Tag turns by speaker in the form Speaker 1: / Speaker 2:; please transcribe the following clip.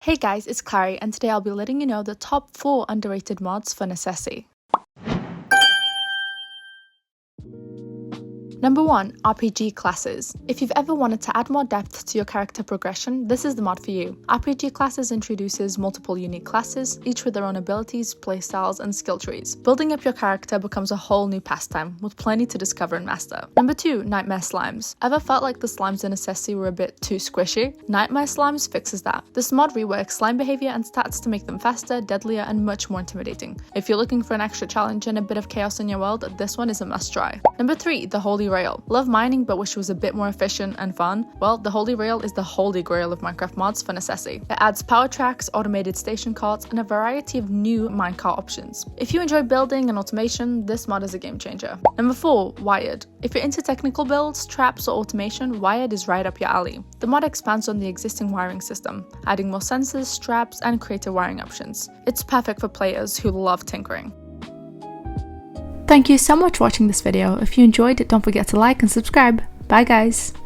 Speaker 1: Hey guys, it's Clary, and today I'll be letting you know the top 4 underrated mods for Necesse. Number 1. RPG classes. If you've ever wanted to add more depth to your character progression, this is the mod for you. RPG classes introduces multiple unique classes, each with their own abilities, playstyles, and skill trees. Building up your character becomes a whole new pastime, with plenty to discover and master. Number 2. Nightmare slimes. Ever felt like the slimes in Necesse were a bit too squishy? Nightmare slimes fixes that. This mod reworks slime behavior and stats to make them faster, deadlier, and much more intimidating. If you're looking for an extra challenge and a bit of chaos in your world, this one is a must try. Number 3. The Holy Rail. Love mining but wish it was a bit more efficient and fun? Well, the Holy Rail is the holy grail of Minecraft mods for Necesse. It adds power tracks, automated station carts, and a variety of new minecart options. If you enjoy building and automation, this mod is a game changer. Number 4. Wired. If you're into technical builds, traps, or automation, Wired is right up your alley. The mod expands on the existing wiring system, adding more sensors, straps, and creative wiring options. It's perfect for players who love tinkering. Thank you so much for watching this video. If you enjoyed it, don't forget to like and subscribe. Bye guys!